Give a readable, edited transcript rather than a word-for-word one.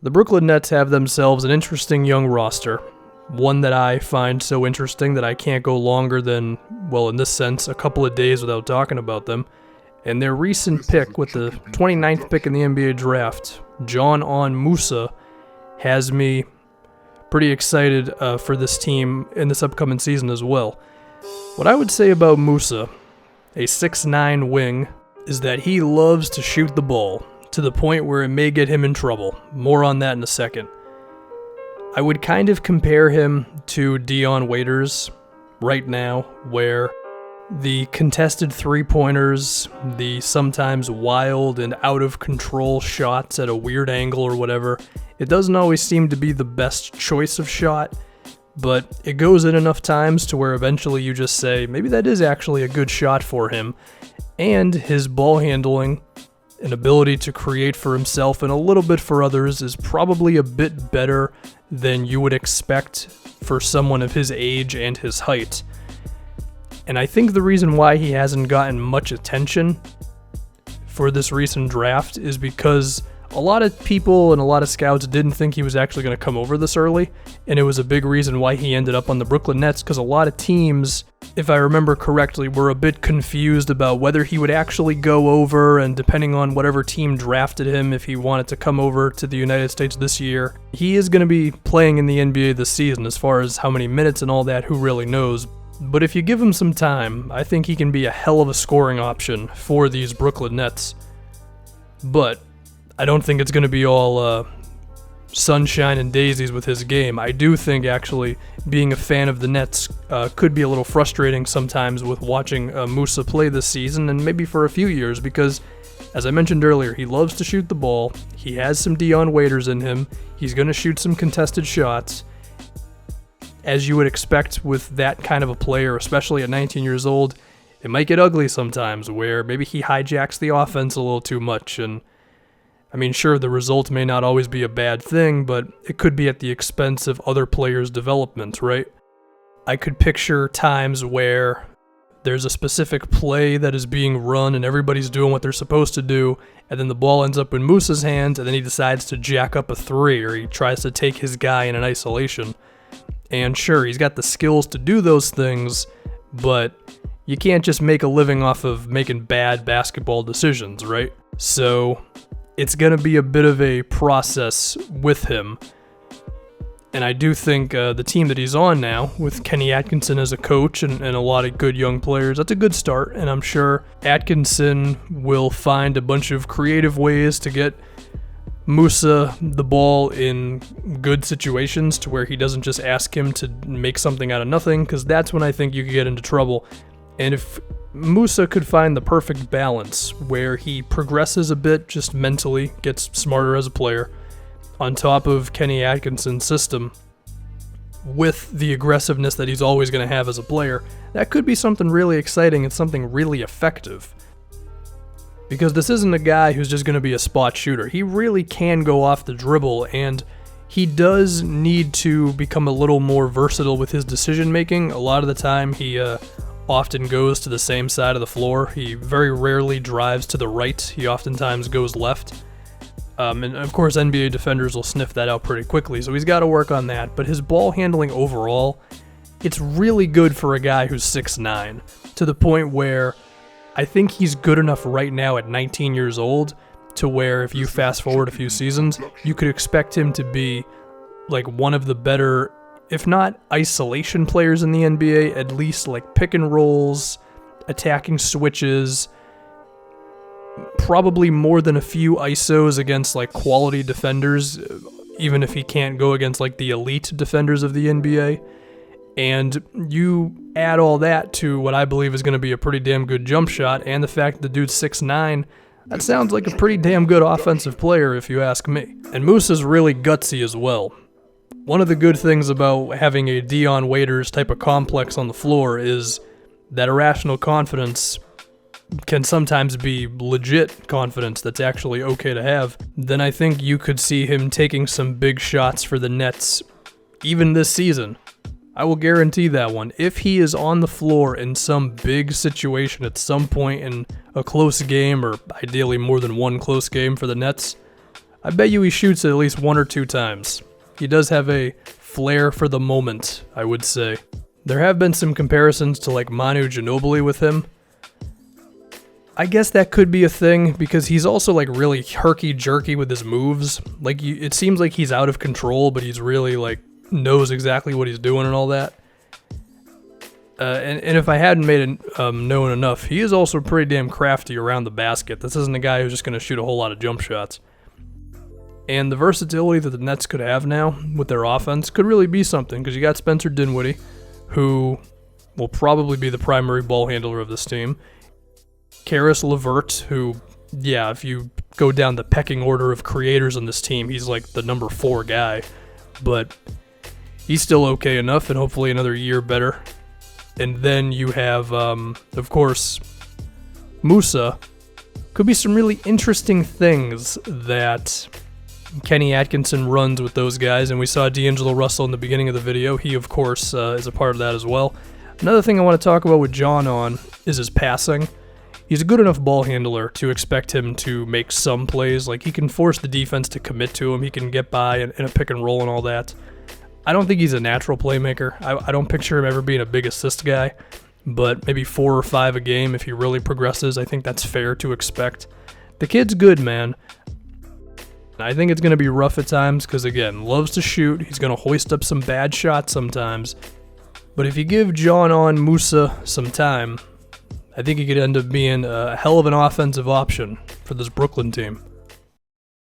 The Brooklyn Nets have themselves an interesting young roster. One that I find so interesting that I can't go longer than, well, in this sense, a couple of days without talking about them. And their recent pick with the 29th pick in the NBA draft, Dzanan Musa, has me pretty excited for this team in this upcoming season as well. What I would say about Musa, a 6'9" wing, is that he loves to shoot the ball, to the point where it may get him in trouble. More on that in a second. I would kind of compare him to Dion Waiters right now, where the contested three-pointers, the sometimes wild and out-of-control shots at a weird angle or whatever, it doesn't always seem to be the best choice of shot, but it goes in enough times to where eventually you just say, maybe that is actually a good shot for him, and his ball handling and ability to create for himself and a little bit for others is probably a bit better than you would expect for someone of his age and his height. And I think the reason why he hasn't gotten much attention for this recent draft is because a lot of people and a lot of scouts didn't think he was actually going to come over this early, and it was a big reason why he ended up on the Brooklyn Nets, because a lot of teams, if I remember correctly, were a bit confused about whether he would actually go over, and depending on whatever team drafted him, if he wanted to come over to the United States this year. He is going to be playing in the NBA this season. As far as how many minutes and all that, who really knows? But if you give him some time, I think he can be a hell of a scoring option for these Brooklyn Nets. But I don't think it's going to be all sunshine and daisies with his game. I do think, actually, being a fan of the Nets could be a little frustrating sometimes with watching Musa play this season, and maybe for a few years, because, as I mentioned earlier, he loves to shoot the ball. He has some Dion Waiters in him. He's going to shoot some contested shots. As you would expect with that kind of a player, especially at 19 years old, it might get ugly sometimes, where maybe he hijacks the offense a little too much, and I mean, sure, the result may not always be a bad thing, but it could be at the expense of other players' development, right? I could picture times where there's a specific play that is being run and everybody's doing what they're supposed to do, and then the ball ends up in Musa's hands, and then he decides to jack up a three, or he tries to take his guy in an isolation. And sure, he's got the skills to do those things, but you can't just make a living off of making bad basketball decisions, right? So it's going to be a bit of a process with him. And I do think the team that he's on now, with Kenny Atkinson as a coach and a lot of good young players, that's a good start. And I'm sure Atkinson will find a bunch of creative ways to get Musa the ball in good situations to where he doesn't just ask him to make something out of nothing, because that's when I think you could get into trouble. And if Musa could find the perfect balance where he progresses a bit just mentally, gets smarter as a player, on top of Kenny Atkinson's system, with the aggressiveness that he's always going to have as a player, that could be something really exciting and something really effective. Because this isn't a guy who's just going to be a spot shooter. He really can go off the dribble, and he does need to become a little more versatile with his decision making. A lot of the time, he often goes to the same side of the floor. He very rarely drives to the right. He oftentimes goes left. And of course, NBA defenders will sniff that out pretty quickly, so he's got to work on that. But his ball handling overall, it's really good for a guy who's 6'9", to the point where I think he's good enough right now at 19 years old to where if you fast forward a few seasons, you could expect him to be like one of the better, if not isolation players in the NBA, at least like pick and rolls, attacking switches, probably more than a few ISOs against like quality defenders, even if he can't go against like the elite defenders of the NBA. And you add all that to what I believe is going to be a pretty damn good jump shot, and the fact that the dude's 6'9", that sounds like a pretty damn good offensive player if you ask me. And Musa's really gutsy as well. One of the good things about having a Dion Waiters type of complex on the floor is that irrational confidence can sometimes be legit confidence that's actually okay to have. Then I think you could see him taking some big shots for the Nets even this season. I will guarantee that one. If he is on the floor in some big situation at some point in a close game, or ideally more than one close game for the Nets, I bet you he shoots it at least 1 or 2 times. He does have a flair for the moment, I would say. There have been some comparisons to like Manu Ginobili with him. I guess that could be a thing because he's also like really herky-jerky with his moves. Like it seems like he's out of control, but he's really like knows exactly what he's doing and all that. And if I hadn't made it known enough, he is also pretty damn crafty around the basket. This isn't a guy who's just going to shoot a whole lot of jump shots. And the versatility that the Nets could have now with their offense could really be something, because you got Spencer Dinwiddie, who will probably be the primary ball handler of this team. Karis LeVert, who, yeah, if you go down the pecking order of creators on this team, he's like the number 4 guy. But he's still okay enough, and hopefully another year better. And then you have, of course, Musa. Could be some really interesting things that Kenny Atkinson runs with those guys, and we saw D'Angelo Russell in the beginning of the video. He, of course, is a part of that as well. Another thing I want to talk about with John on is his passing. He's a good enough ball handler to expect him to make some plays. Like, he can force the defense to commit to him. He can get by in a pick and roll and all that. I don't think he's a natural playmaker. I don't picture him ever being a big assist guy, but maybe 4 or 5 a game if he really progresses. I think that's fair to expect. The kid's good, man. I think it's going to be rough at times because, again, loves to shoot. He's going to hoist up some bad shots sometimes. But if you give Dzanan Musa some time, I think he could end up being a hell of an offensive option for this Brooklyn team.